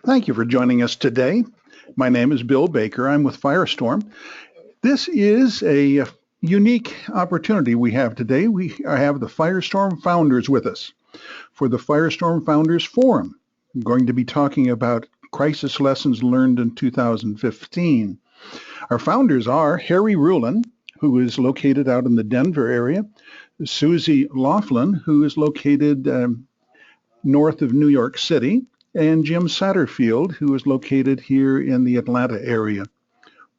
Thank you for joining us today. My name is Bill Baker. I'm with Firestorm. This is a unique opportunity we have today. We have the Firestorm Founders with us for the Firestorm Founders Forum. I'm going to be talking about crisis lessons learned in 2015. Our founders are Harry Rulin, who is located out in the Denver area, Susie Laughlin, who is located north of New York City, and Jim Satterfield, who is located here in the Atlanta area.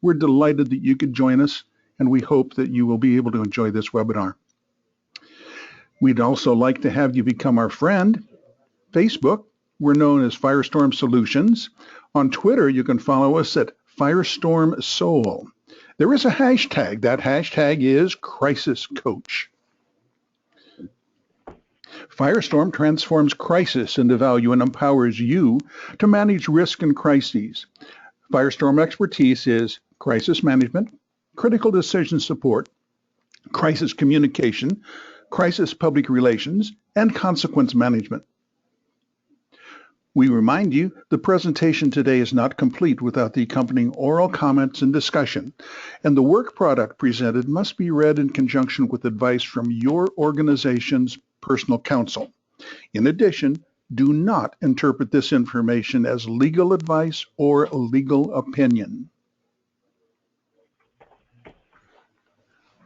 We're delighted that you could join us, and we hope that you will be able to enjoy this webinar. We'd also like to have you become our friend. Facebook, we're known as Firestorm Solutions. On Twitter, you can follow us at Firestorm Soul. There is a hashtag. That hashtag is Crisis Coach. Firestorm transforms crisis into value and empowers you to manage risk and crises. Firestorm expertise is crisis management, critical decision support, crisis communication, crisis public relations, and consequence management. We remind you the presentation today is not complete without the accompanying oral comments and discussion, and the work product presented must be read in conjunction with advice from your organization's personal counsel. In addition, do not interpret this information as legal advice or legal opinion.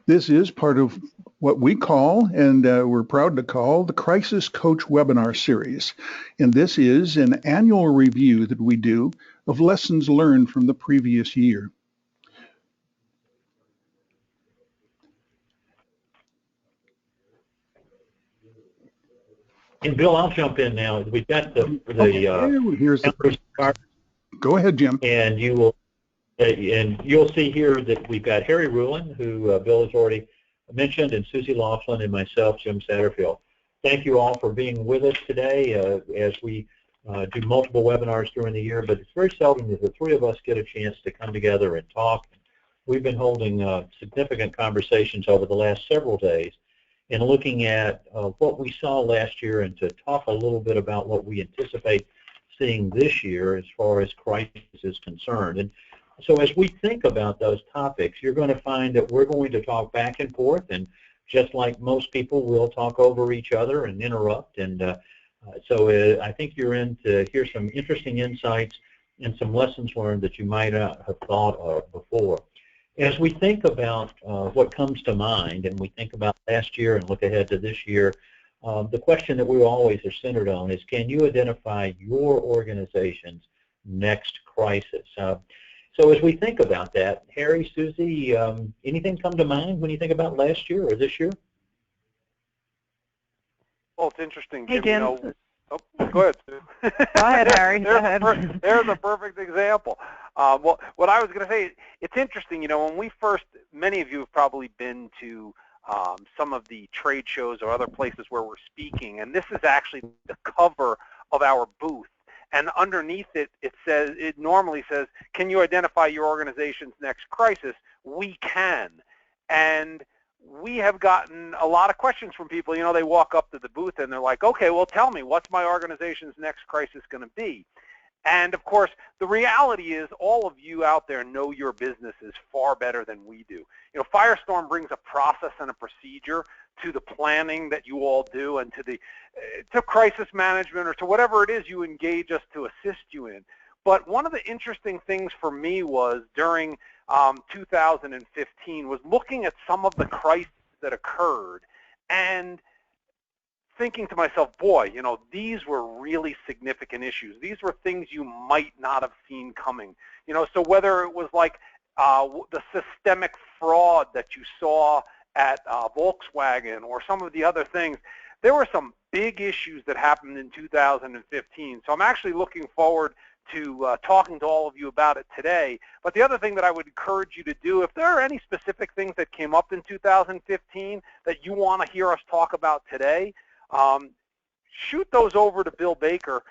This is part of what we call, and we're proud to call, the Crisis Coach webinar series. And this is an annual review that we do of lessons learned from the previous year. And Bill, I'll jump in now. We've got here's the Go ahead, Jim. And you'll see here that we've got Harry Rulin, who Bill has already mentioned, and Susie Laughlin, and myself, Jim Satterfield. Thank you all for being with us today as we do multiple webinars during the year, but it's very seldom that the three of us get a chance to come together and talk. We've been holding significant conversations over the last several days and looking at what we saw last year and to talk a little bit about what we anticipate seeing this year as far as crisis is concerned. And so as we think about those topics, you're going to find that we're going to talk back and forth, and just like most people, we'll talk over each other and interrupt. And so I think you're in to hear some interesting insights and some lessons learned that you might not have thought of before. As we think about what comes to mind, and we think about last year and look ahead to this year, the question that we always are centered on is, can you identify your organization's next crisis? So as we think about that, Harry, Susie, anything come to mind when you think about last year or this year? Well, it's interesting, Hey, Jim. Jim. Oh, go ahead, Sue. Go ahead, Harry. Go ahead. There's a perfect example. Well, what I was going to say, it's interesting, when we first, many of you have probably been to some of the trade shows or other places where we're speaking, and this is actually the cover of our booth. And underneath it, it normally says, can you identify your organization's next crisis? We can. And we have gotten a lot of questions from people. They walk up to the booth and they're like, okay, well, tell me, what's my organization's next crisis going to be? And of course, the reality is all of you out there know your businesses far better than we do. Firestorm brings a process and a procedure to the planning that you all do and to crisis management or to whatever it is you engage us to assist you in. But one of the interesting things for me was during 2015 was looking at some of the crises that occurred and thinking to myself, boy, these were really significant issues. These were things you might not have seen coming. So whether it was like the systemic fraud that you saw at Volkswagen or some of the other things, there were some big issues that happened in 2015. So I'm actually looking forward to talking to all of you about it today. But the other thing that I would encourage you to do, if there are any specific things that came up in 2015 that you want to hear us talk about today, shoot those over to Bill Baker,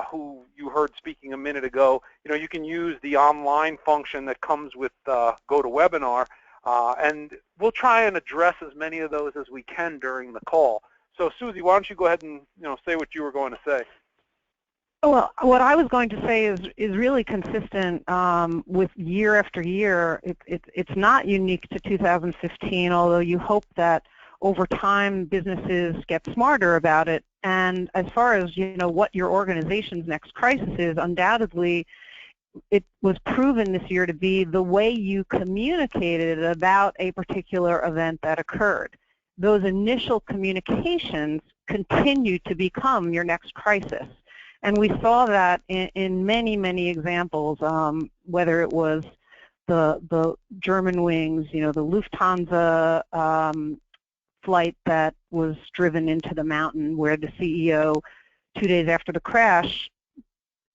who you heard speaking a minute ago. You can use the online function that comes with GoToWebinar, and we'll try and address as many of those as we can during the call. So Susie, why don't you go ahead and say what you were going to say? Well, what I was going to say is really consistent with year after year. It's not unique to 2015, although you hope that over time businesses get smarter about it. And as far as what your organization's next crisis is, undoubtedly it was proven this year to be the way you communicated about a particular event that occurred. Those initial communications continue to become your next crisis. And we saw that in many, many examples, whether it was the Germanwings, the Lufthansa flight that was driven into the mountain, where the CEO, 2 days after the crash,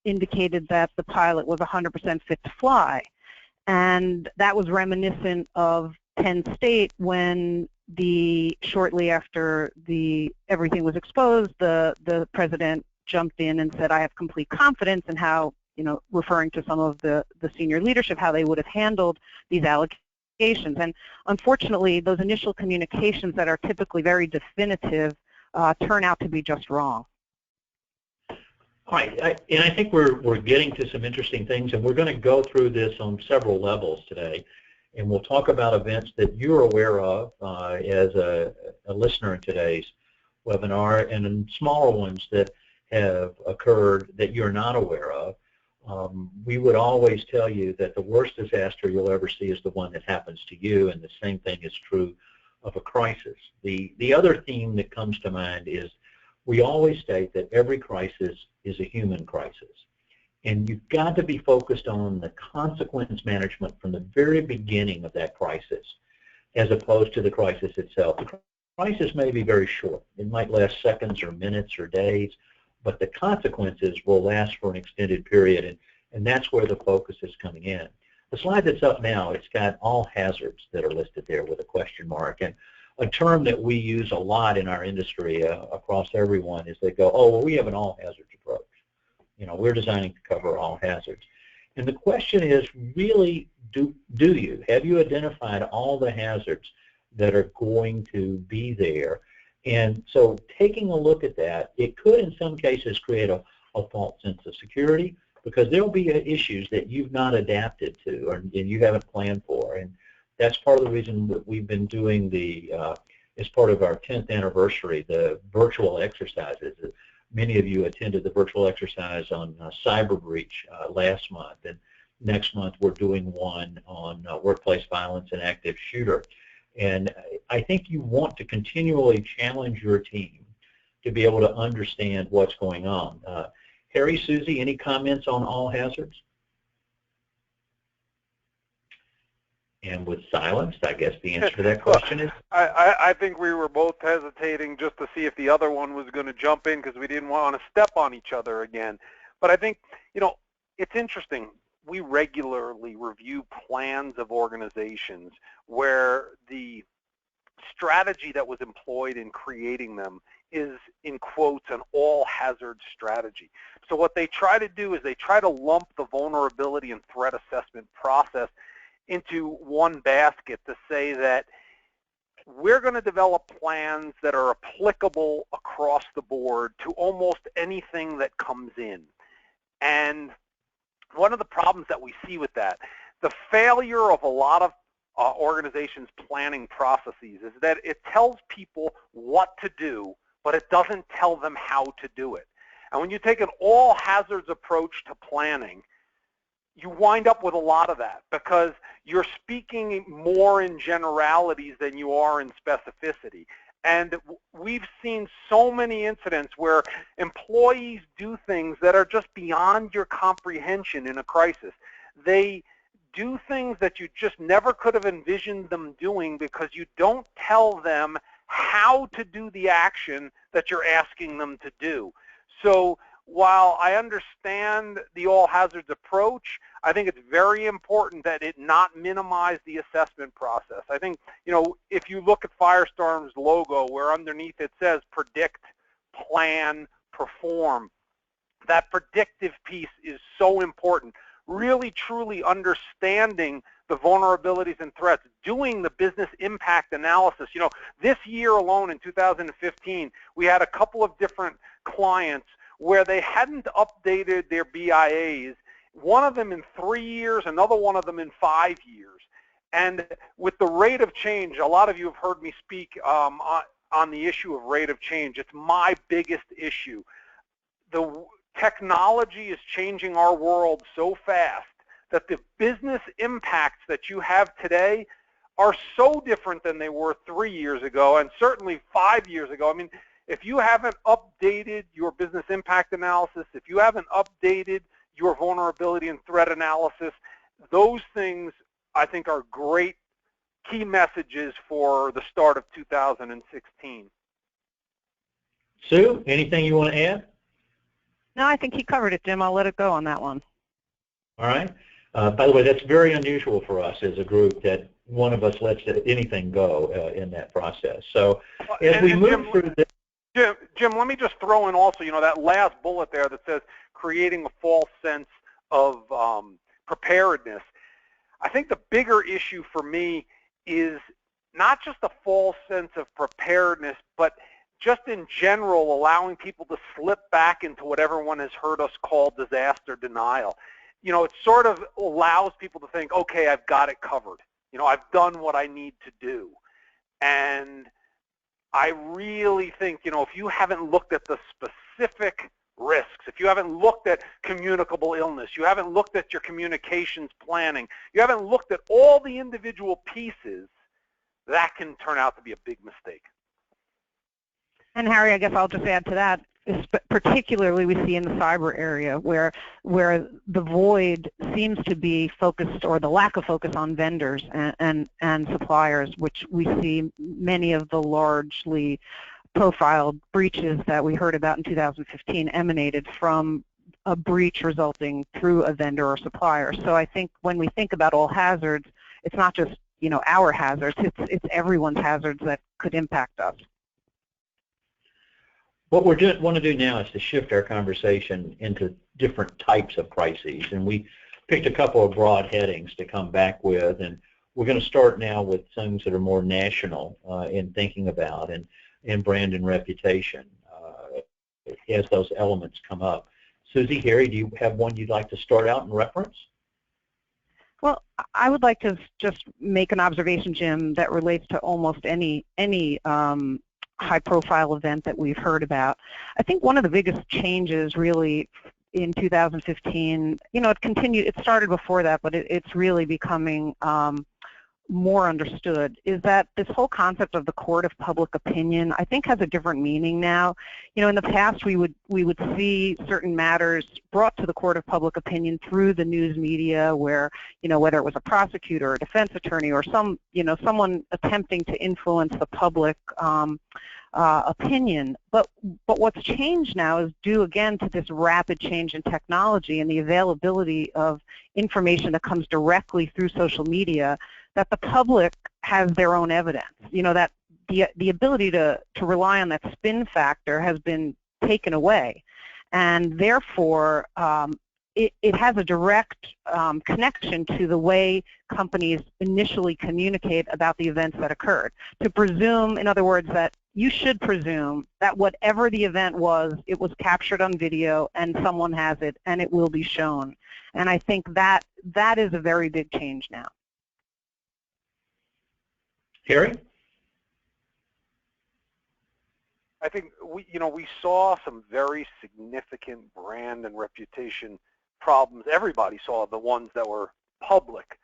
indicated that the pilot was 100% fit to fly. And that was reminiscent of Penn State when shortly after everything was exposed, the president jumped in and said, I have complete confidence in how, referring to some of the senior leadership, how they would have handled these allegations. And unfortunately, those initial communications that are typically very definitive turn out to be just wrong. All right, and I think we're getting to some interesting things, and we're going to go through this on several levels today. And we'll talk about events that you're aware of as a listener in today's webinar, and then smaller ones that have occurred that you're not aware of. We would always tell you that the worst disaster you'll ever see is the one that happens to you, and the same thing is true of a crisis. The other theme that comes to mind is we always state that every crisis is a human crisis. And you've got to be focused on the consequence management from the very beginning of that crisis, as opposed to the crisis itself. The crisis may be very short. It might last seconds or minutes or days, but the consequences will last for an extended period, and that's where the focus is coming in. The slide that's up now, it's got all hazards that are listed there with a question mark. And a term that we use a lot in our industry across everyone is they go, oh, well, we have an all hazards approach. We're designing to cover all hazards. And the question is, really, do you? Have you identified all the hazards that are going to be there? And so taking a look at that, it could in some cases create a false sense of security, because there will be issues that you've not adapted to and you haven't planned for. And that's part of the reason that we've been doing as part of our 10th anniversary, the virtual exercises. Many of you attended the virtual exercise on cyber breach last month, and next month we're doing one on workplace violence and active shooter. And I think you want to continually challenge your team to be able to understand what's going on. Harry, Susie, any comments on all hazards? And with silence, I guess the answer to that question is? I think we were both hesitating just to see if the other one was going to jump in, because we didn't want to step on each other again. But I think, it's interesting. We regularly review plans of organizations where the strategy that was employed in creating them is, in quotes, an all-hazard strategy. So what they try to do is they try to lump the vulnerability and threat assessment process into one basket to say that we're going to develop plans that are applicable across the board to almost anything that comes in. And one of the problems that we see with that, the failure of a lot of organizations' planning processes, is that it tells people what to do, but it doesn't tell them how to do it. And when you take an all hazards approach to planning, you wind up with a lot of that, because you're speaking more in generalities than you are in specificity. And we've seen so many incidents where employees do things that are just beyond your comprehension in a crisis. They do things that you just never could have envisioned them doing, because you don't tell them how to do the action that you're asking them to do. So while I understand the all hazards approach, I think it's very important that it not minimize the assessment process. I think, if you look at Firestorm's logo, where underneath it says predict, plan, perform, that predictive piece is so important. Really, truly understanding the vulnerabilities and threats, doing the business impact analysis. This year alone in 2015, we had a couple of different clients where they hadn't updated their BIAs, one of them in 3 years, another one of them in 5 years. And with the rate of change, a lot of you have heard me speak on the issue of rate of change. It's my biggest issue. The technology is changing our world so fast that the business impacts that you have today are so different than they were 3 years ago, and certainly 5 years ago. I mean, if you haven't updated your business impact analysis, if you haven't updated your vulnerability and threat analysis, those things I think are great key messages for the start of 2016. Sue, anything you want to add? No, I think he covered it, Jim. I'll let it go on that one. All right. By the way, that's very unusual for us as a group that one of us lets anything go in that process. So as we move through this. Jim, let me just throw in also, that last bullet there that says creating a false sense of preparedness. I think the bigger issue for me is not just a false sense of preparedness, but just in general allowing people to slip back into what everyone has heard us call disaster denial. It sort of allows people to think, okay, I've got it covered. I've done what I need to do. And I really think, if you haven't looked at the specific risks, if you haven't looked at communicable illness, you haven't looked at your communications planning, you haven't looked at all the individual pieces, that can turn out to be a big mistake. And Harry, I guess I'll just add to that, particularly we see in the cyber area where the void seems to be focused, or the lack of focus, on vendors and suppliers, which we see many of the largely profiled breaches that we heard about in 2015 emanated from a breach resulting through a vendor or supplier. So I think when we think about all hazards, it's not just our hazards, it's everyone's hazards that could impact us. What we want to do now is to shift our conversation into different types of crises, and we picked a couple of broad headings to come back with, and we're going to start now with things that are more national in thinking about and brand and reputation as those elements come up. Susie, Harry, do you have one you'd like to start out and reference? Well, I would like to just make an observation, Jim, that relates to almost any high-profile event that we've heard about. I think one of the biggest changes really in 2015, it started before that, but it's really becoming more understood, is that this whole concept of the court of public opinion, I think, has a different meaning now. In the past, we would see certain matters brought to the court of public opinion through the news media, where, whether it was a prosecutor or a defense attorney or someone attempting to influence the public opinion. But what's changed now is due again to this rapid change in technology and the availability of information that comes directly through social media, that the public has their own evidence. That the ability to rely on that spin factor has been taken away, and therefore it has a direct connection to the way companies initially communicate about the events that occurred. To presume, in other words, that you should presume that whatever the event was, it was captured on video and someone has it and it will be shown. And I think that is a very big change now. Harry? I think we saw some very significant brand and reputation problems. Everybody saw the ones that were public.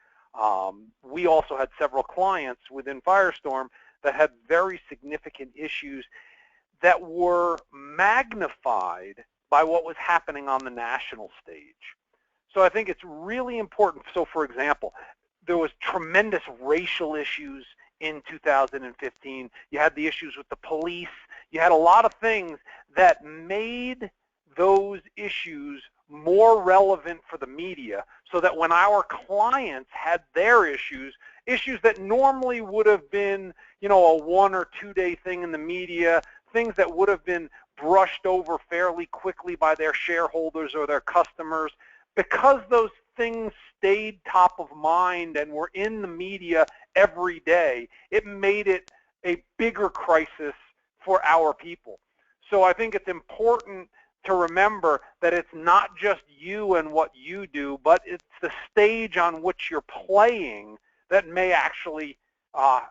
We also had several clients within Firestorm that had very significant issues that were magnified by what was happening on the national stage. So I think it's really important. So for example, there was tremendous racial issues in 2015. You had the issues with the police. You had a lot of things that made those issues more relevant for the media, so that when our clients had their issues that normally would have been, a 1 or 2 day thing in the media, things that would have been brushed over fairly quickly by their shareholders or their customers, because those things stayed top of mind and were in the media every day, it made it a bigger crisis for our people. So I think it's important to remember that it's not just you and what you do, but it's the stage on which you're playing that may actually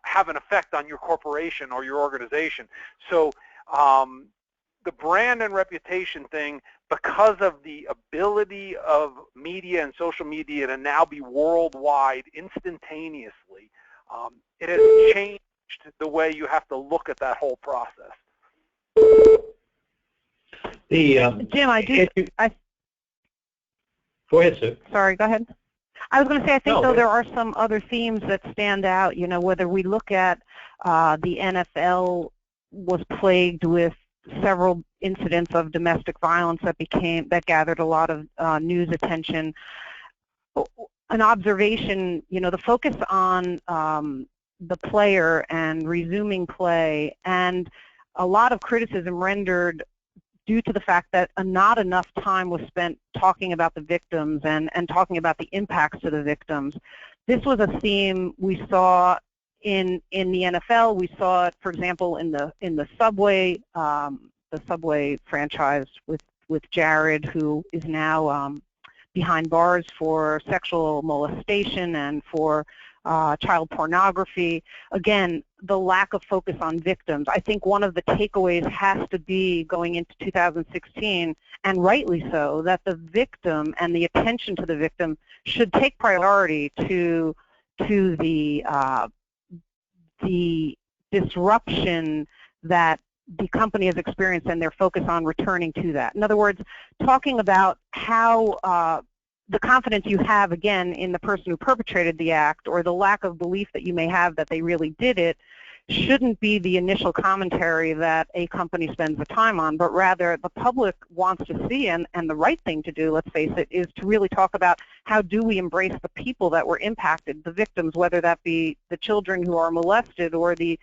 have an effect on your corporation or your organization. So the brand and reputation thing, because of the ability of media and social media to now be worldwide instantaneously, it has changed the way you have to look at that whole process. Jim, go ahead, Sue. Sorry, go ahead. I was going to say, I think, though, there are some other themes that stand out. You know, whether we look at the NFL was plagued with several incidents of domestic violence that gathered a lot of news attention. An observation, you know, the focus on the player and resuming play, and a lot of criticism rendered due to the fact that not enough time was spent talking about the victims and talking about the impacts to the victims. This was a theme we saw in the NFL. We saw it, for example, in the Subway franchise with Jared, who is now behind bars for sexual molestation and for child pornography. Again, the lack of focus on victims. I think one of the takeaways has to be going into 2016, and rightly so, that the victim and the attention to the victim should take priority to the disruption that the company has experienced and their focus on returning to that. In other words, talking about how the confidence you have, again, in the person who perpetrated the act, or the lack of belief that you may have that they really did it, shouldn't be the initial commentary that a company spends the time on, but rather the public wants to see, and the right thing to do, let's face it, is to really talk about how do we embrace the people that were impacted, the victims, whether that be the children who are molested or the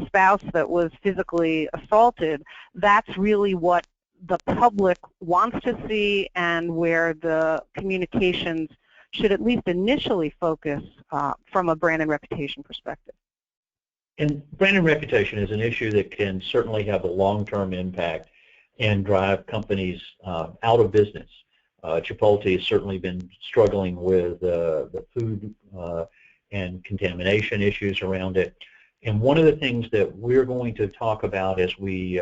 spouse that was physically assaulted. That's really what the public wants to see, and where the communications should at least initially focus from a brand and reputation perspective. And brand and reputation is an issue that can certainly have a long-term impact and drive companies out of business. Chipotle has certainly been struggling with the food and contamination issues around it. And one of the things that we're going to talk about as we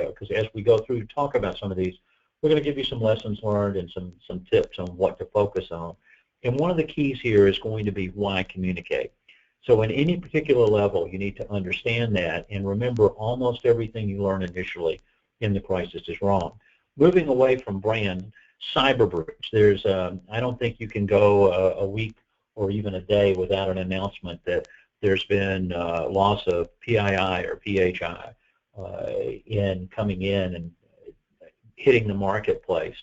go through to talk about some of these, we're going to give you some lessons learned and some tips on what to focus on. And one of the keys here is going to be why communicate. So in any particular level, you need to understand that, and remember, almost everything you learn initially in the crisis is wrong. Moving away from brand, cyber breach. There's I don't think you can go a week or even a day without an announcement that there's been loss of PII or PHI in coming in and hitting the marketplace.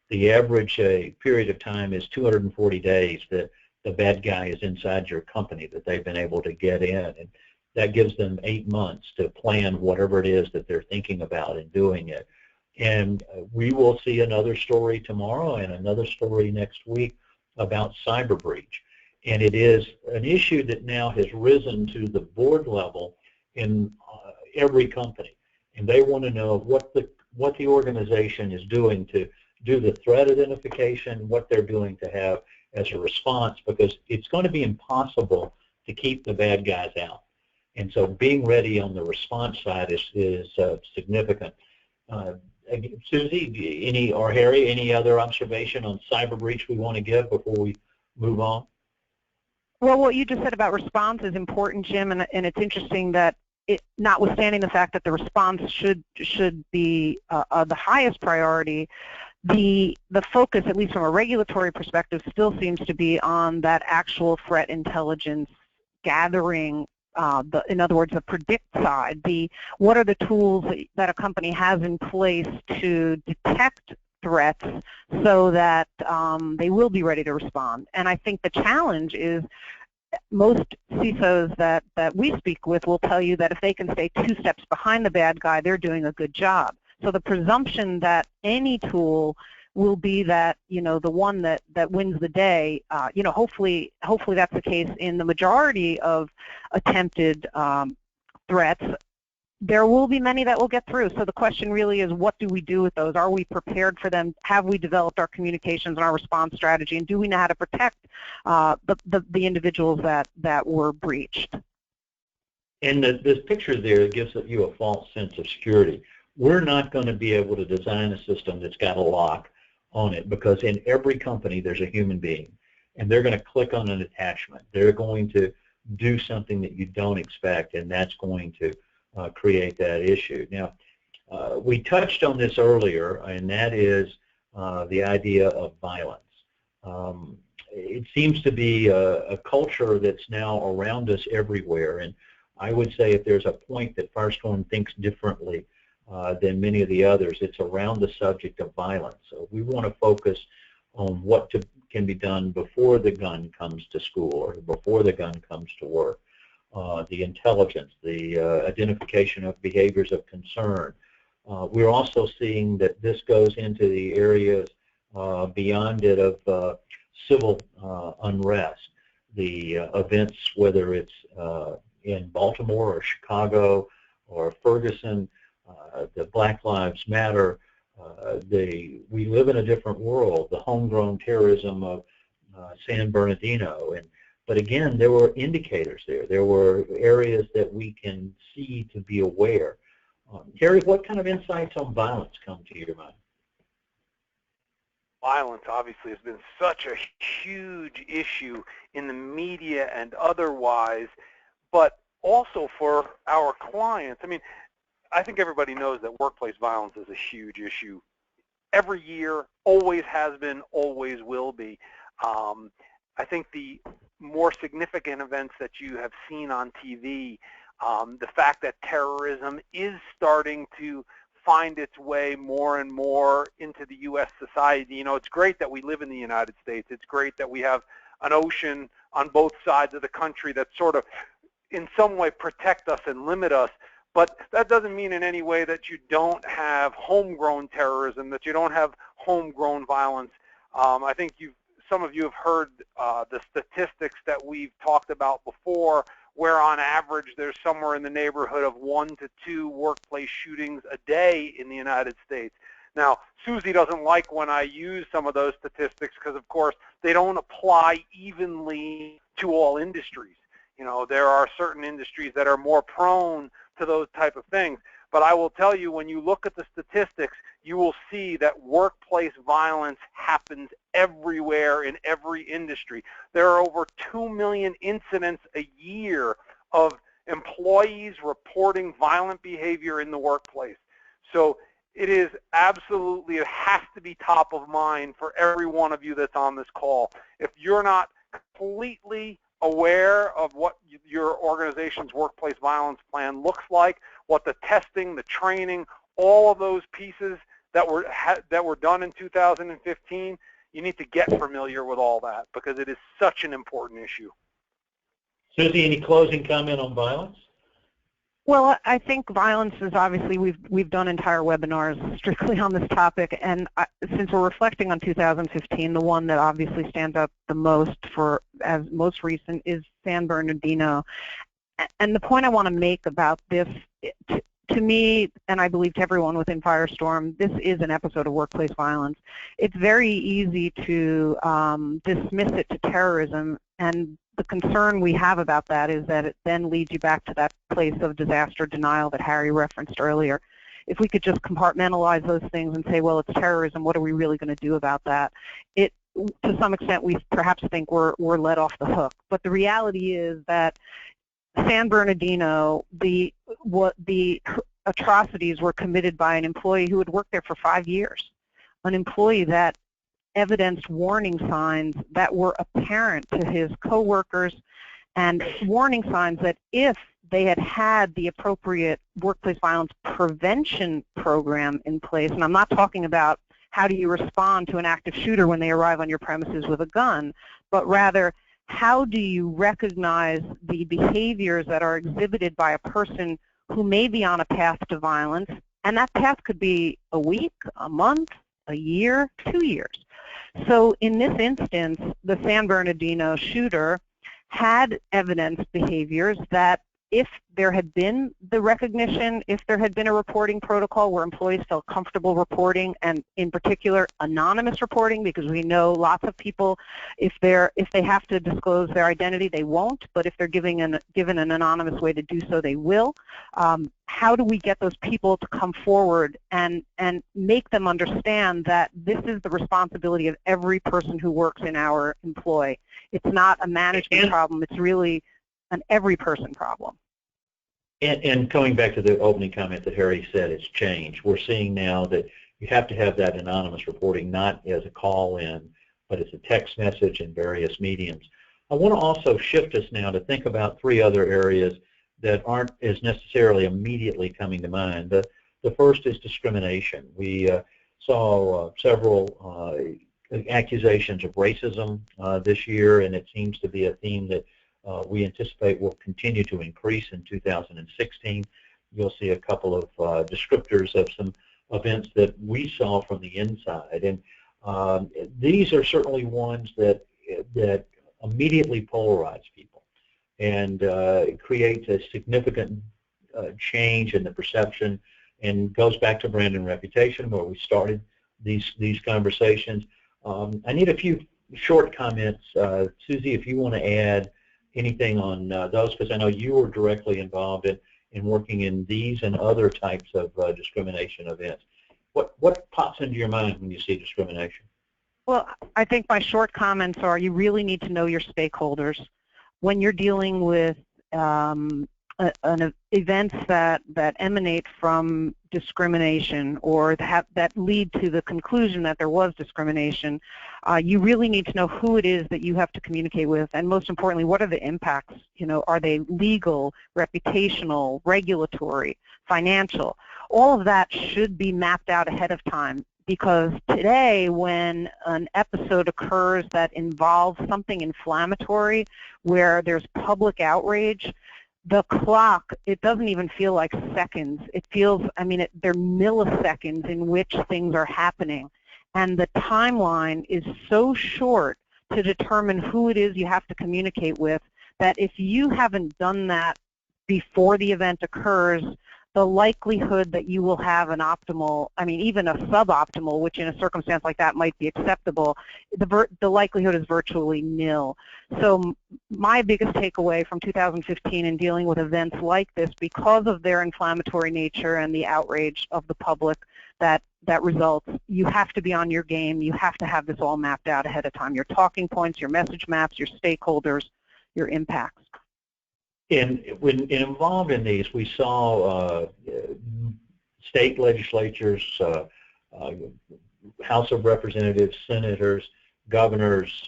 The average period of time is 240 days that the bad guy is inside your company, that they've been able to get in. And that gives them 8 months to plan whatever it is that they're thinking about and doing it. And we will see another story tomorrow and another story next week about cyber breach. And it is an issue that now has risen to the board level in every company. And they want to know what the organization is doing to do the threat identification, what they're doing to have as a response, because it's going to be impossible to keep the bad guys out. And so being ready on the response side is significant. Susie, or Harry, any other observation on cyber breach we want to give before we move on? Well, what you just said about response is important, Jim, and it's interesting that notwithstanding the fact that the response should be the highest priority, the focus, at least from a regulatory perspective, still seems to be on that actual threat intelligence gathering. In other words, the predict side. What are the tools that a company has in place to detect threats so that they will be ready to respond? And I think the challenge is most CISOs that we speak with will tell you that if they can stay 2 steps behind the bad guy, they're doing a good job. So the presumption that any tool will be that, the one that wins the day, hopefully that's the case in the majority of attempted threats. there will be many that will get through. So the question really is, what do we do with those? Are we prepared for them? Have we developed our communications and our response strategy? And do we know how to protect the individuals that were breached? And this picture there gives you a false sense of security. We're not going to be able to design a system that's got a lock on it, because in every company there's a human being, and they're going to click on an attachment. They're going to do something that you don't expect, and that's going to create that issue. Now, we touched on this earlier, and that is the idea of violence. It seems to be a culture that's now around us everywhere, and I would say if there's a point that Firestorm thinks differently than many of the others, it's around the subject of violence. So we want to focus on what can be done before the gun comes to school or before the gun comes to work. The intelligence, the identification of behaviors of concern. We're also seeing that this goes into the areas beyond it of civil unrest. The events, whether it's in Baltimore or Chicago or Ferguson, the Black Lives Matter, we live in a different world, the homegrown terrorism of San Bernardino. But again, there were indicators there. There were areas that we can see to be aware. Harry, what kind of insights on violence come to your mind? Violence obviously has been such a huge issue in the media and otherwise, but also for our clients. I mean, I think everybody knows that workplace violence is a huge issue. Every year, always has been, always will be. I think the more significant events that you have seen on TV, the fact that terrorism is starting to find its way more and more into the U.S. society. You know, it's great that we live in the United States. It's great that we have an ocean on both sides of the country that sort of in some way protect us and limit us. But that doesn't mean in any way that you don't have homegrown terrorism, that you don't have homegrown violence. I think some of you have heard the statistics that we've talked about before, where on average there's somewhere in the neighborhood of 1 to 2 workplace shootings a day in the United States. Now, Susie doesn't like when I use some of those statistics because, of course, they don't apply evenly to all industries. You know, there are certain industries that are more prone to those type of things. But I will tell you, when you look at the statistics, you will see that workplace violence happens everywhere in every industry. There are over 2 million incidents a year of employees reporting violent behavior in the workplace. So it is absolutely, it has to be top of mind for every one of you that's on this call. If you're not completely aware of what your organization's workplace violence plan looks like, what the testing, the training, all of those pieces that were done in 2015, you need to get familiar with all that because it is such an important issue. Susie, any closing comment on violence? Well, I think violence is obviously, we've done entire webinars strictly on this topic, and since we're reflecting on 2015, the one that obviously stands out the most as most recent is San Bernardino. And the point I want to make about this, to me, and I believe to everyone within Firestorm, this is an episode of workplace violence. It's very easy to dismiss it to terrorism, and the concern we have about that is that it then leads you back to that place of disaster denial that Harry referenced earlier. If we could just compartmentalize those things and say, well, it's terrorism, what are we really going to do about that? To some extent, we perhaps think we're let off the hook. But the reality is that San Bernardino, the atrocities were committed by an employee who had worked there for 5 years, an employee that evidenced warning signs that were apparent to his coworkers, and warning signs that if they had had the appropriate workplace violence prevention program in place, and I'm not talking about how do you respond to an active shooter when they arrive on your premises with a gun, but rather how do you recognize the behaviors that are exhibited by a person who may be on a path to violence, and that path could be a week, a month, a year, 2 years. So in this instance, the San Bernardino shooter had evidenced behaviors that if there had been the recognition, if there had been a reporting protocol where employees felt comfortable reporting, and in particular anonymous reporting, because we know lots of people, if they have to disclose their identity, they won't, but if they're given an anonymous way to do so, they will. How do we get those people to come forward and make them understand that this is the responsibility of every person who works in our employ? It's not a management problem, it's really an every person problem. And coming back to the opening comment that Harry said, it's changed. We're seeing now that you have to have that anonymous reporting, not as a call-in, but as a text message in various mediums. I want to also shift us now to think about 3 other areas that aren't as necessarily immediately coming to mind. The first is discrimination. We saw several accusations of racism this year, and it seems to be a theme that we anticipate will continue to increase in 2016. You'll see a couple of descriptors of some events that we saw from the inside, and these are certainly ones that immediately polarize people and creates a significant change in the perception, and goes back to brand and reputation where we started these conversations. I need a few short comments. Susie, if you want to add anything on those, because I know you were directly involved in working in these and other types of discrimination events. What pops into your mind when you see discrimination? Well, I think my short comments are you really need to know your stakeholders. When you're dealing with events that emanate from discrimination or that lead to the conclusion that there was discrimination, you really need to know who it is that you have to communicate with, and most importantly, what are the impacts? You know, are they legal, reputational, regulatory, financial? All of that should be mapped out ahead of time, because today when an episode occurs that involves something inflammatory where there's public outrage, the clock, it doesn't even feel like seconds. It feels, I mean, they're milliseconds in which things are happening. And the timeline is so short to determine who it is you have to communicate with that if you haven't done that before the event occurs, the likelihood that you will have an optimal, I mean, even a suboptimal, which in a circumstance like that might be acceptable, the likelihood is virtually nil. So my biggest takeaway from 2015 in dealing with events like this, because of their inflammatory nature and the outrage of the public that results, you have to be on your game. You have to have this all mapped out ahead of time, your talking points, your message maps, your stakeholders, your impacts. And when involved in these, we saw state legislatures, House of Representatives, senators, governors,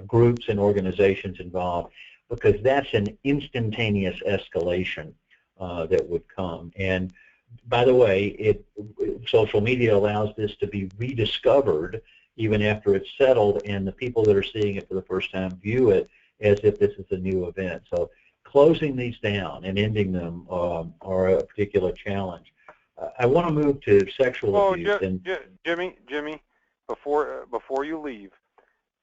groups and organizations involved, because that's an instantaneous escalation that would come. And by the way, social media allows this to be rediscovered even after it's settled, and the people that are seeing it for the first time view it as if this is a new event. So closing these down and ending them are a particular challenge. I want to move to sexual abuse. Jimmy, before you leave,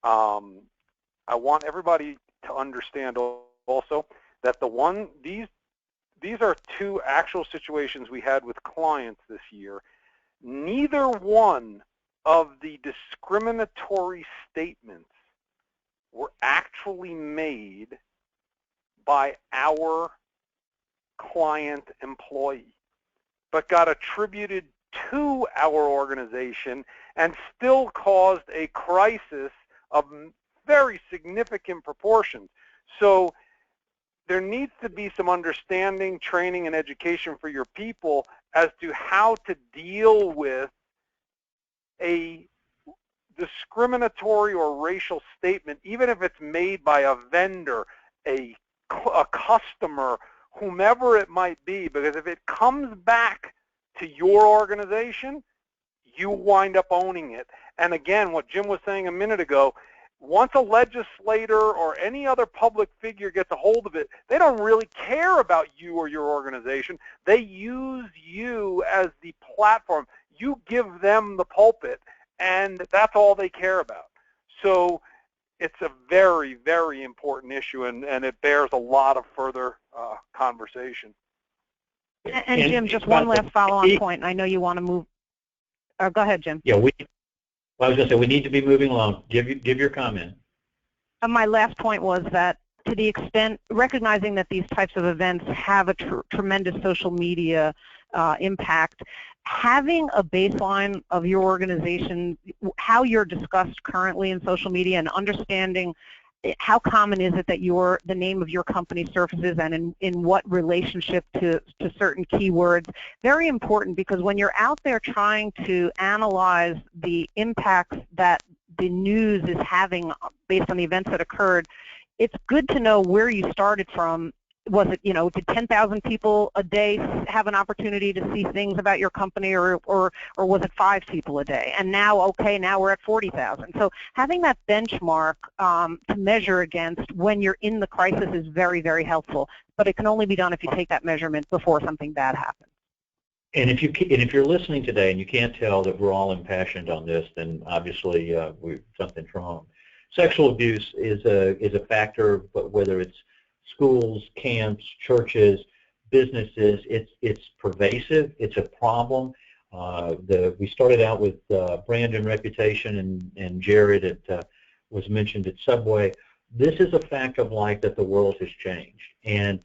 I want everybody to understand also that these are 2 actual situations we had with clients this year. Neither one of the discriminatory statements were actually made by our client employee, but got attributed to our organization and still caused a crisis of very significant proportions. So there needs to be some understanding, training, and education for your people as to how to deal with a discriminatory or racial statement, even if it's made by a vendor, a customer, whomever it might be, because if it comes back to your organization, you wind up owning it. And again, what Jim was saying a minute ago, once a legislator or any other public figure gets a hold of it, they don't really care about you or your organization. They use you as the platform. You give them the pulpit, and that's all they care about. So it's a very, very important issue, and it bears a lot of further conversation. And Jim, just one last follow-on point. I know you want to move. Go ahead, Jim. Yeah, I was going to say we need to be moving along. Give your comment. My last point was that to the extent, recognizing that these types of events have a tremendous social media impact, having a baseline of your organization, how you're discussed currently in social media, and understanding how common is it that the name of your company surfaces, and in what relationship to certain keywords. Very important, because when you're out there trying to analyze the impacts that the news is having based on the events that occurred, it's good to know where you started from. Was it, did 10,000 people a day have an opportunity to see things about your company, or was it 5 people a day? And now, okay, now we're at 40,000. So having that benchmark to measure against when you're in the crisis is very, very helpful. But it can only be done if you take that measurement before something bad happens. And if you're listening today and you can't tell that we're all impassioned on this, then obviously something's wrong. Sexual abuse is a factor, but whether it's schools, camps, churches, businesses, it's pervasive. It's a problem. We started out with brand and reputation, and Jared was mentioned at Subway. This is a fact of life that the world has changed, and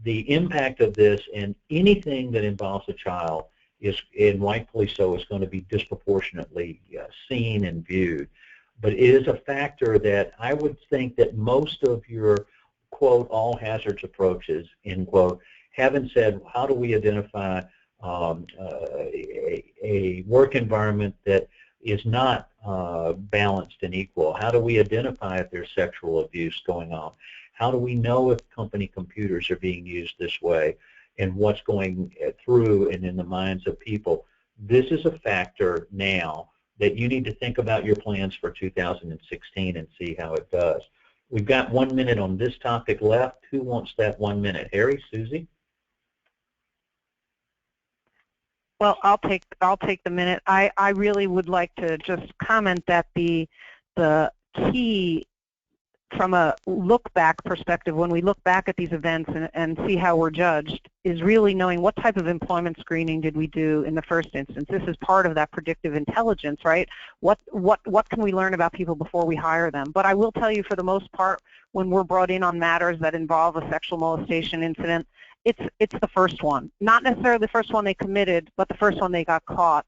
the impact of this and anything that involves a child is, and rightfully so, is going to be disproportionately seen and viewed. But it is a factor that I would think that most of your, quote, all hazards approaches, end quote, haven't said, how do we identify a work environment that is not balanced and equal? How do we identify if there's sexual abuse going on? How do we know if company computers are being used this way, and what's going through and in the minds of people? This is a factor now that you need to think about your plans for 2016 and see how it does. We've got 1 minute on this topic left. Who wants that 1 minute? Harry, Susie? Well, I'll take the minute. I really would like to just comment that the key from a look-back perspective, when we look back at these events and see how we're judged, is really knowing what type of employment screening did we do in the first instance. This is part of that predictive intelligence, right? What can we learn about people before we hire them? But I will tell you, for the most part, when we're brought in on matters that involve a sexual molestation incident, it's the first one. Not necessarily the first one they committed, but the first one they got caught.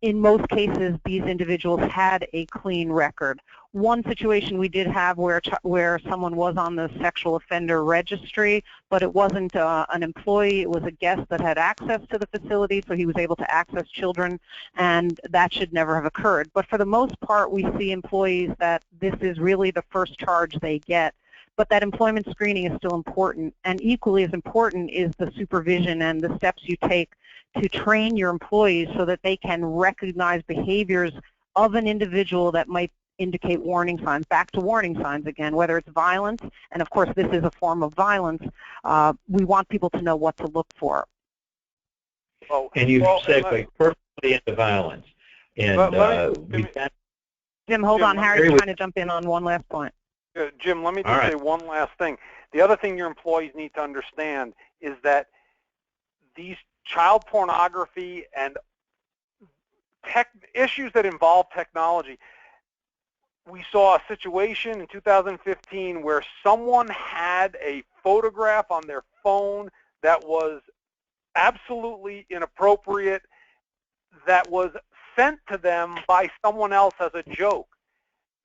In most cases, these individuals had a clean record. One situation we did have where someone was on the sexual offender registry, but it wasn't an employee, it was a guest that had access to the facility, so he was able to access children, and that should never have occurred. But for the most part, we see employees that this is really the first charge they get. But that employment screening is still important, and equally as important is the supervision and the steps you take to train your employees so that they can recognize behaviors of an individual that might indicate warning signs. Back to warning signs again, whether it's violence, and of course this is a form of violence, we want people to know what to look for. And you've segued perfectly into violence. And Jim, hold on. Harry's trying to jump in on one last point. Jim, let me just say one last thing. The other thing your employees need to understand is that these child pornography and issues that involve technology, we saw a situation in 2015 where someone had a photograph on their phone that was absolutely inappropriate, that was sent to them by someone else as a joke.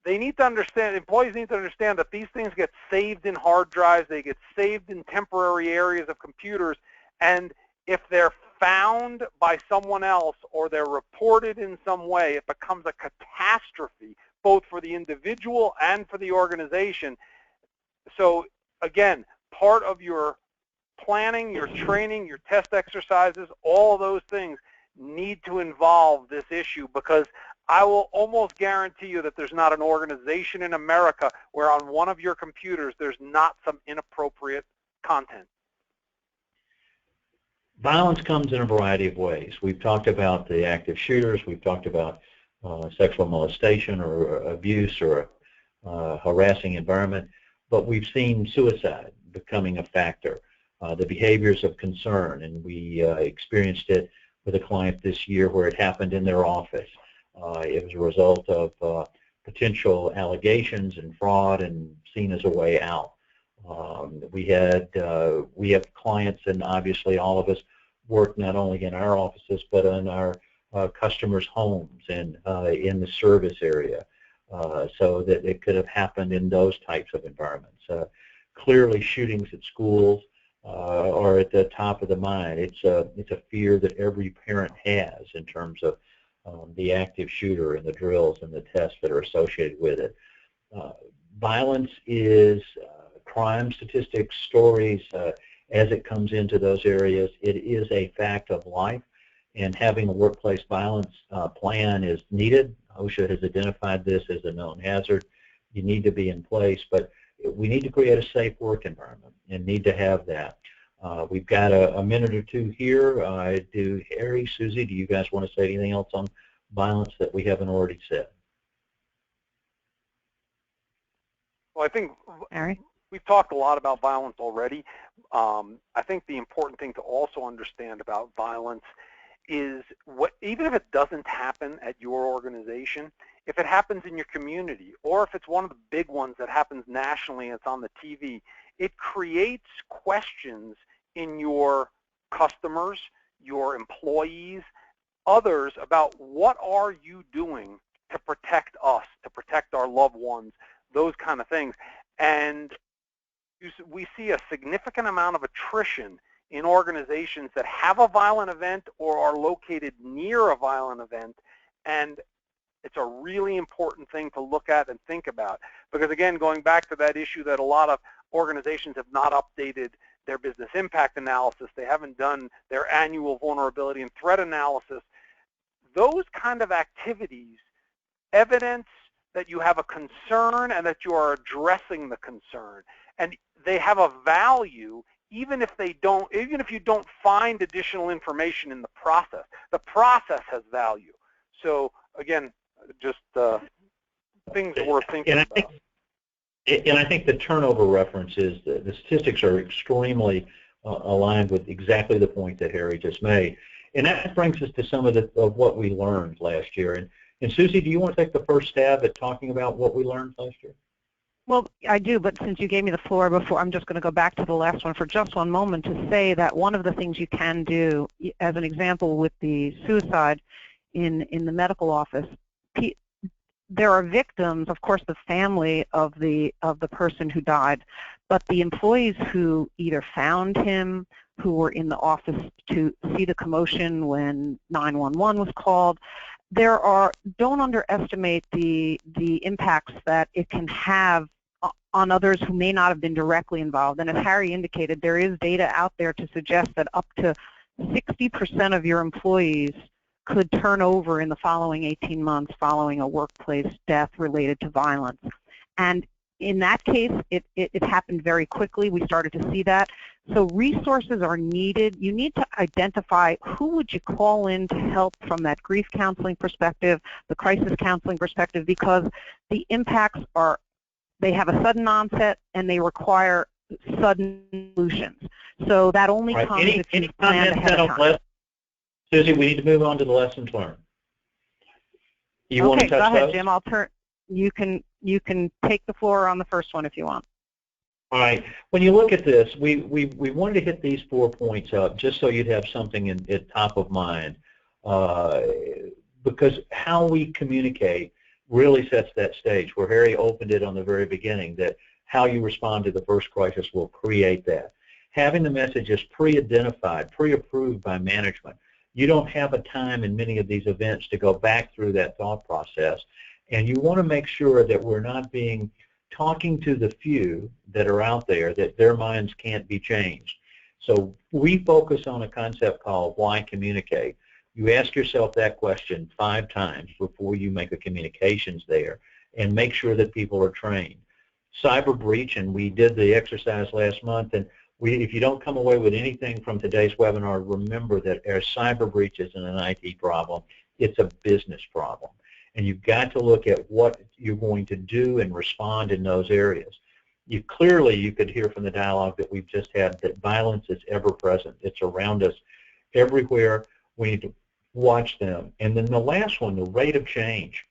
They need to understand, employees need to understand that these things get saved in hard drives, they get saved in temporary areas of computers, and if they're found by someone else or they're reported in some way, it becomes a catastrophe, both for the individual and for the organization. So again, part of your planning, your training, your test exercises, all of those things need to involve this issue, because I will almost guarantee you that there's not an organization in America where on one of your computers there's not some inappropriate content. Violence comes in a variety of ways. We've talked about the active shooters. We've talked about sexual molestation or abuse or harassing environment, but we've seen suicide becoming a factor, the behaviors of concern, and we experienced it with a client this year where it happened in their office. It was a result of potential allegations and fraud and seen as a way out. We have clients, and obviously all of us work not only in our offices but in our customers' homes and in the service area, so that it could have happened in those types of environments. Clearly, shootings at schools are at the top of the mind. It's a fear that every parent has in terms of the active shooter and the drills and the tests that are associated with it. Violence is crime statistics, stories, as it comes into those areas. It is a fact of life, and having a workplace violence plan is needed. OSHA has identified this as a known hazard. You need to be in place, but we need to create a safe work environment and need to have that. We've got a minute or two here. Do Harry, Susie, do you guys want to say anything else on violence that we haven't already said? Well, I think Harry? we've talked a lot about violence already. I think the important thing to also understand about violence is even if it doesn't happen at your organization, if it happens in your community, or if it's one of the big ones that happens nationally and it's on the TV, it creates questions in your customers, your employees, others about what are you doing to protect us, to protect our loved ones, those kind of things. And we see a significant amount of attrition in organizations that have a violent event or are located near a violent event, and it's a really important thing to look at and think about. Because again, going back to that issue that a lot of organizations have not updated their business impact analysis, they haven't done their annual vulnerability and threat analysis, those kind of activities evidence that you have a concern and that you are addressing the concern. And they have a value even if you don't find additional information in the process. The process has value. So again, just things worth thinking about. And I think the turnover reference is the statistics are extremely aligned with exactly the point that Harry just made. And that brings us to some of what we learned last year. And Susie, do you want to take the first stab at talking about what we learned last year? Well, I do, but since you gave me the floor before, I'm just going to go back to the last one for just one moment to say that one of the things you can do, as an example with the suicide in the medical office, there are victims, of course, the family of the person who died, but the employees who either found him, who were in the office to see the commotion when 911 was called, don't underestimate the impacts that it can have on others who may not have been directly involved. And as Harry indicated, there is data out there to suggest that up to 60% of your employees could turn over in the following 18 months following a workplace death related to violence. And in that case, it happened very quickly. We started to see that. So resources are needed. You need to identify who would you call in to help from that grief counseling perspective, the crisis counseling perspective, because the impacts they have a sudden onset and they require sudden solutions. So that only comes if you plan ahead of time. Susie, we need to move on to the lessons learned. You want to touch go ahead, those? Jim. I'll turn. You can take the floor on the first one if you want. All right. When you look at this, we wanted to hit these 4 points up just so you'd have something at top of mind, because how we communicate really sets that stage, where Harry opened it on the very beginning, that how you respond to the first crisis will create that. Having the messages pre-identified, pre-approved by management. You don't have a time in many of these events to go back through that thought process, and you want to make sure that we're not talking to the few that are out there, that their minds can't be changed. So we focus on a concept called why communicate. You ask yourself that question 5 times before you make a communications there, and make sure that people are trained. Cyber breach, and we did the exercise last month, and if you don't come away with anything from today's webinar, remember that our cyber breach isn't an IT problem, it's a business problem. and you've got to look at what you're going to do and respond in those areas. You could hear from the dialogue that we've just had that violence is ever present. It's around us everywhere. We need to watch them. And then the last one, the rate of change.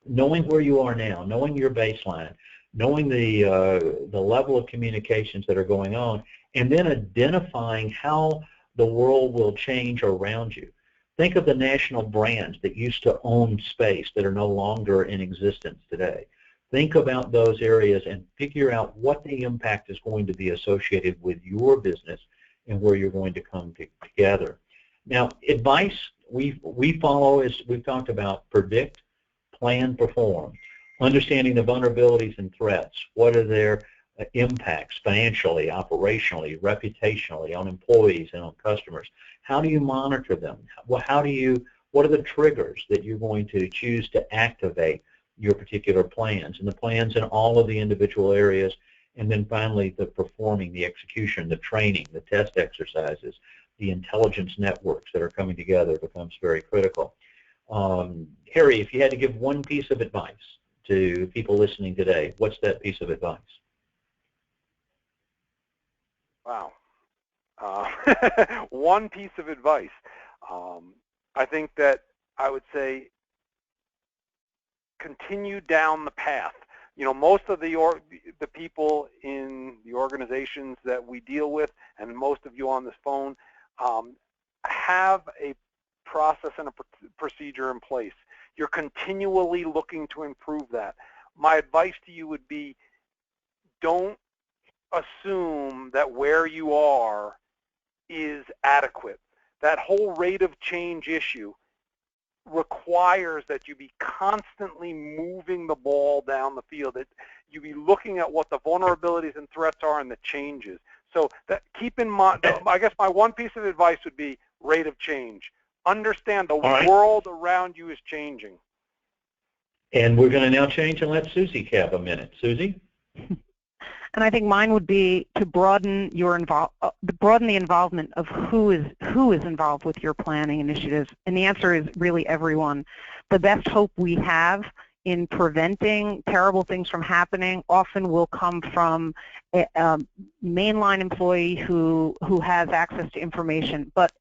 Knowing where you are now, knowing your baseline, knowing the level of communications that are going on, and then identifying how the world will change around you. Think of the national brands that used to own space that are no longer in existence today. Think about those areas and figure out what the impact is going to be associated with your business and where you're going to come together. Now, advice we follow is we've talked about: predict, plan, perform. Understanding the vulnerabilities and threats. What are their impacts financially, operationally, reputationally, on employees and on customers? How do you monitor them? What are the triggers that you're going to choose to activate your particular plans, and the plans in all of the individual areas? And then finally, the performing, the execution, the training, the test exercises, the intelligence networks that are coming together becomes very critical. Harry, if you had to give one piece of advice to people listening today, what's that piece of advice? Wow. One piece of advice. I think that I would say continue down the path. You know, most of the people in the organizations that we deal with, and most of you on this phone, have a process and a procedure in place. You're continually looking to improve that. My advice to you would be, don't assume that where you are is adequate. That whole rate of change issue requires that you be constantly moving the ball down the field, that you be looking at what the vulnerabilities and threats are and the changes. So that, keep in mind, I guess my one piece of advice would be rate of change. Understand the world around you is changing. And we're going to now change and let Susie have a minute. Susie? And I think mine would be to broaden the involvement of who is involved with your planning initiatives. And the answer is really everyone. The best hope we have in preventing terrible things from happening often will come from a mainline employee who has access to information. But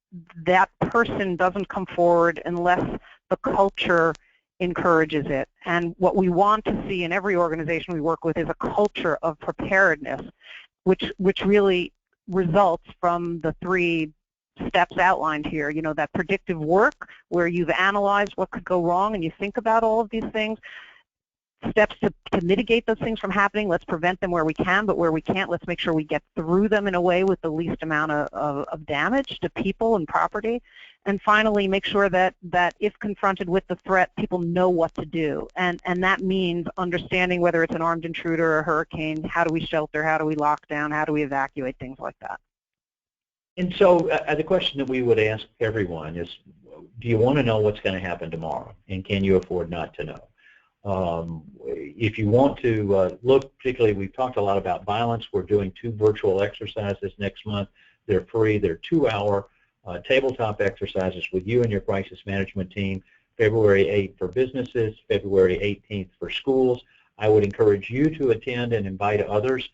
that person doesn't come forward unless the culture encourages it. And what we want to see in every organization we work with is a culture of preparedness, which really results from the 3 steps outlined here. You know, that predictive work where you've analyzed what could go wrong and you think about all of these things. Steps to mitigate those things from happening. Let's prevent them where we can, but where we can't, let's make sure we get through them in a way with the least amount of damage to people and property. And finally, make sure that if confronted with the threat, people know what to do. And that means understanding whether it's an armed intruder or a hurricane, how do we shelter, how do we lock down, how do we evacuate, things like that. And so the question that we would ask everyone is, do you want to know what's going to happen tomorrow? And can you afford not to know? If you want to look, particularly we've talked a lot about violence. We're doing 2 virtual exercises next month. They're free. They're 2-hour tabletop exercises with you and your crisis management team. February 8th for businesses, February 18th for schools. I would encourage you to attend and invite others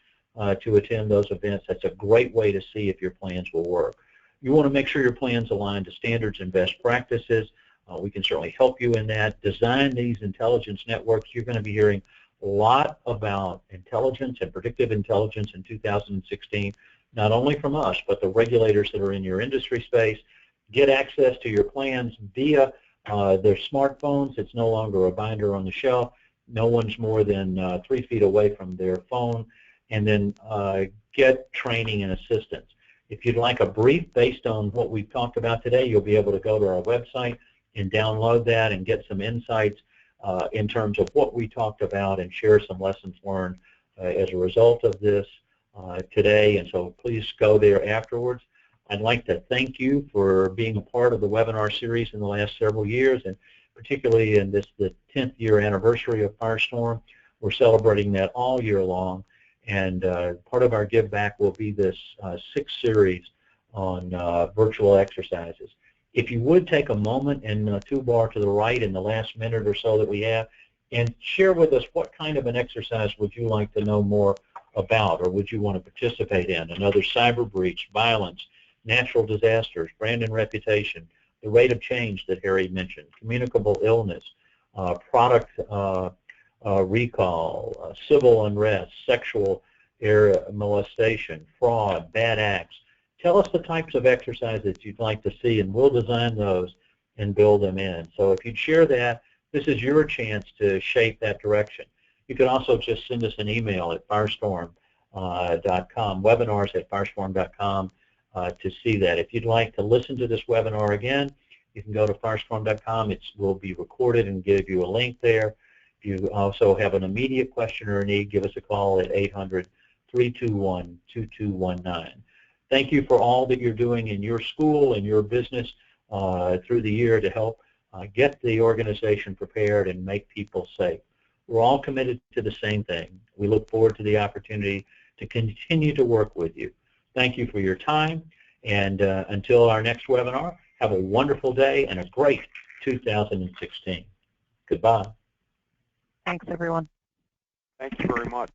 to attend those events. That's a great way to see if your plans will work. You want to make sure your plans align to standards and best practices. We can certainly help you in that. Design these intelligence networks. You're going to be hearing a lot about intelligence and predictive intelligence in 2016, not only from us, but the regulators that are in your industry space. Get access to your plans via their smartphones. It's no longer a binder on the shelf. No one's more than 3 feet away from their phone. And then get training and assistance. If you'd like a brief based on what we've talked about today, you'll be able to go to our website and download that and get some insights in terms of what we talked about and share some lessons learned as a result of this today. And so please go there afterwards. I'd like to thank you for being a part of the webinar series in the last several years, and particularly in the 10th year anniversary of Firestorm. We're celebrating that all year long, and part of our give back will be this 6th series on virtual exercises. If you would take a moment in the toolbar to the right in the last minute or so that we have, and share with us what kind of an exercise would you like to know more about, or would you want to participate in? Another cyber breach, violence, natural disasters, brand and reputation, the rate of change that Harry mentioned, communicable illness, product recall, civil unrest, sexual molestation, fraud, bad acts. Tell us the types of exercises you'd like to see, and we'll design those and build them in. So if you'd share that, this is your chance to shape that direction. You can also just send us an email at firestorm.com, webinars@firestorm.com to see that. If you'd like to listen to this webinar again, you can go to firestorm.com. It will be recorded and give you a link there. If you also have an immediate question or a need, give us a call at 800-321-2219. Thank you for all that you're doing in your school and your business through the year to help get the organization prepared and make people safe. We're all committed to the same thing. We look forward to the opportunity to continue to work with you. Thank you for your time, and until our next webinar, have a wonderful day and a great 2016. Goodbye. Thanks, everyone. Thank you very much.